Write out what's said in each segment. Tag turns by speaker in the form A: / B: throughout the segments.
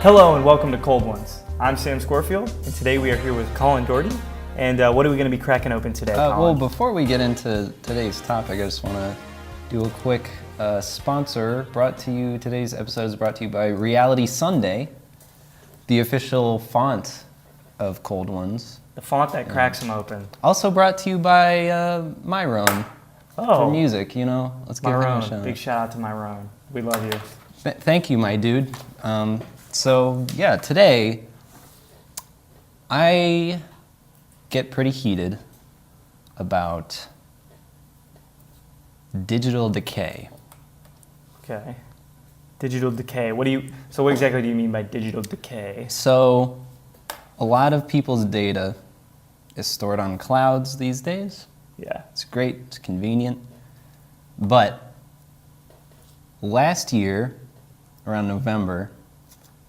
A: Hello and welcome to Cold Ones. I'm Sam Scorfield, and today we are here with Colin Doherty. And what are we going to be cracking open today, Colin?
B: Well, before we get into today's topic, I just want to do a quick sponsor. Today's episode is brought to you by Reality Sunday, the official font of Cold Ones.
A: The font that cracks them open.
B: Also brought to you by Myrone for music. Let's give him a shout.
A: Big shout out to Myrone. We love you.
B: Thank you, my dude. Today I get pretty heated about digital decay.
A: Okay. Digital decay. What exactly do you mean by digital decay?
B: So, a lot of people's data is stored on clouds these days.
A: Yeah.
B: It's great, it's convenient. But last year, around November,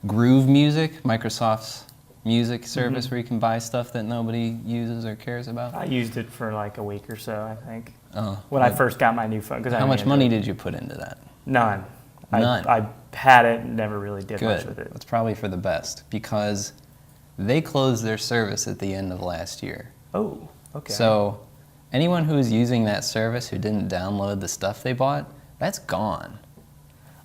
B: Groove Music, Microsoft's music service where you can buy stuff that nobody uses or cares about.
A: I used it for like a week or so, I think.
B: Oh.
A: When I first got my new phone.
B: How much money did you put into that?
A: None.
B: None.
A: I had it and never really did
B: Good.
A: much with it.
B: That's probably for the best because they closed their service at the end of last year.
A: Oh, okay.
B: So anyone who was using that service who didn't download the stuff they bought, that's gone.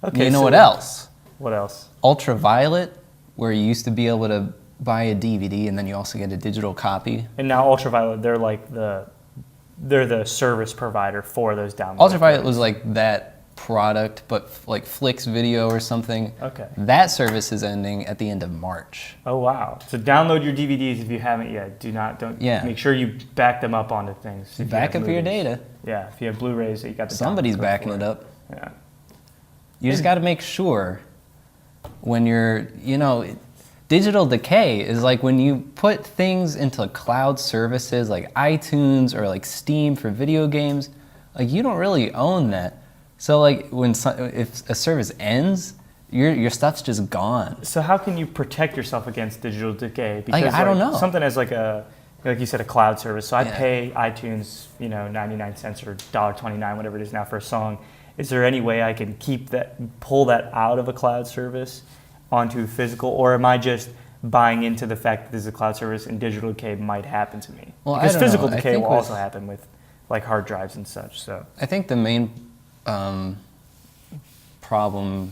A: Okay.
B: You know what else?
A: What else?
B: Ultraviolet, where you used to be able to buy a DVD and then you also get a digital copy.
A: And now Ultraviolet, they're the service provider for those downloads.
B: Ultraviolet was like that product, but like Flix Video or something.
A: Okay.
B: That service is ending at the end of March.
A: Oh wow! So download your DVDs if you haven't yet. Don't.
B: Yeah.
A: Make sure you back them up onto things.
B: Back up your data.
A: Yeah. If you have Blu-rays, you got the.
B: Somebody's backing it up.
A: Yeah.
B: You just got to make sure when you're, digital decay is like when you put things into cloud services like iTunes or like Steam for video games, like you don't really own that. So like if a service ends, your stuff's just gone.
A: So how can you protect yourself against digital decay? Because
B: I don't know.
A: Something as like you said, a cloud service. So I pay iTunes, 99 cents or $1.29, whatever it is now for a song. Is there any way I can pull that out of a cloud service onto physical, or am I just buying into the fact that there's a cloud service and digital decay might happen to me?
B: Well,
A: because
B: I don't
A: physical
B: know.
A: decay will also happen with like hard drives and such. So
B: I think the main problem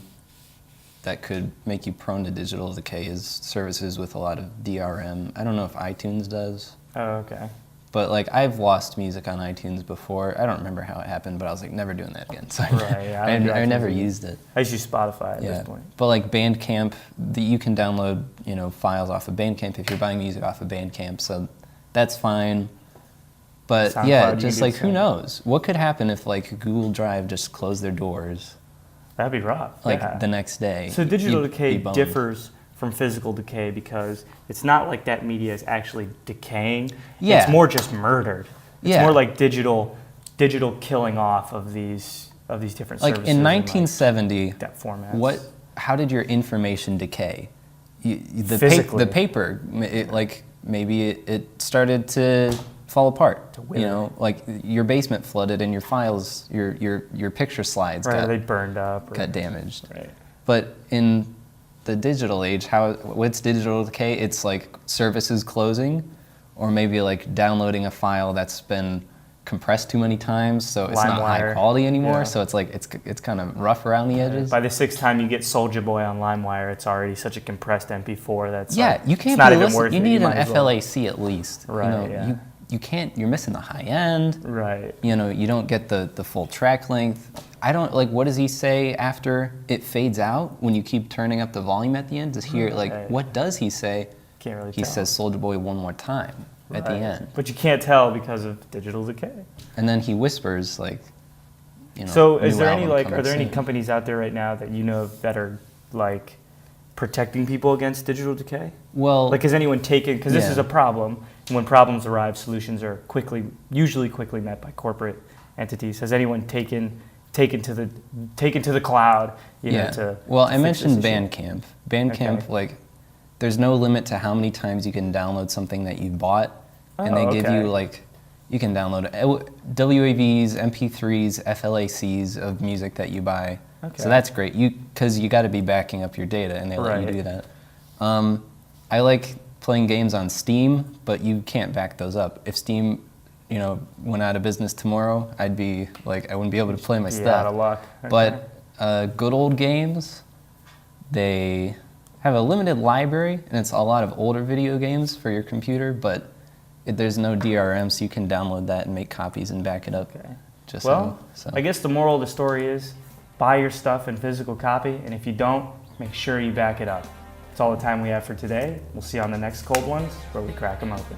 B: that could make you prone to digital decay is services with a lot of DRM. I don't know if iTunes does.
A: Oh, okay.
B: But like I've lost music on iTunes before. I don't remember how it happened, but I was like, never doing that again. So
A: right, yeah,
B: I never used it.
A: I used to use Spotify at this point.
B: But like Bandcamp, you can download files off of Bandcamp if you're buying music off of Bandcamp. So that's fine. But
A: SoundCloud,
B: just like who knows? What could happen if like Google Drive just closed their doors?
A: That'd be rough.
B: The next day.
A: So digital decay differs from physical decay because it's not like that media is actually decaying.
B: Yeah.
A: It's more just murdered. It's
B: Yeah.
A: more like digital killing off of these different
B: like
A: services.
B: in 1970,
A: that format.
B: How did your information decay?
A: Physically.
B: The paper, maybe it started to fall apart. Like your basement flooded and your files, your picture slides
A: they burned up.
B: Got damaged.
A: Right.
B: But in the digital age, what's digital decay? It's like services closing, or maybe like downloading a file that's been compressed too many times, so it's not high quality anymore. Yeah. So it's like it's kind of rough around the edges.
A: By the sixth time you get Soulja Boy on LimeWire, it's already such a compressed MP4 that's
B: you can't.
A: It's not even worth it.
B: You need an FLAC at least.
A: Right.
B: You can't. You're missing the high end.
A: Right.
B: You don't get the full track length. I don't like. What does he say after it fades out when you keep turning up the volume at the end? What does he say?
A: Can't really tell.
B: He says Soulja Boy one more time at the end.
A: But you can't tell because of digital decay.
B: And then he whispers
A: So is there are there any companies out there right now that you know of that are like protecting people against digital decay?
B: Well,
A: has anyone taken, because this is a problem, and when problems arrive, solutions are usually quickly met by corporate entities. Has anyone taken to the cloud?
B: I mentioned Bandcamp. Bandcamp, there's no limit to how many times you can download something that you bought, and they give you you can download WAVs, MP3s, FLACs of music that you buy. Okay. So that's great. Because you got to be backing up your data, and they let you do that. I like playing games on Steam, but you can't back those up. If Steam, went out of business tomorrow, I'd be like, I wouldn't be able to play my stuff.
A: Out of luck. Okay.
B: But good old games, they have a limited library, and it's a lot of older video games for your computer, but there's no DRM, so you can download that and make copies and back it up.
A: Okay.
B: So.
A: I guess the moral of the story is buy your stuff in physical copy, and if you don't, make sure you back it up. That's all the time we have for today. We'll see you on the next Cold Ones, where we crack them open.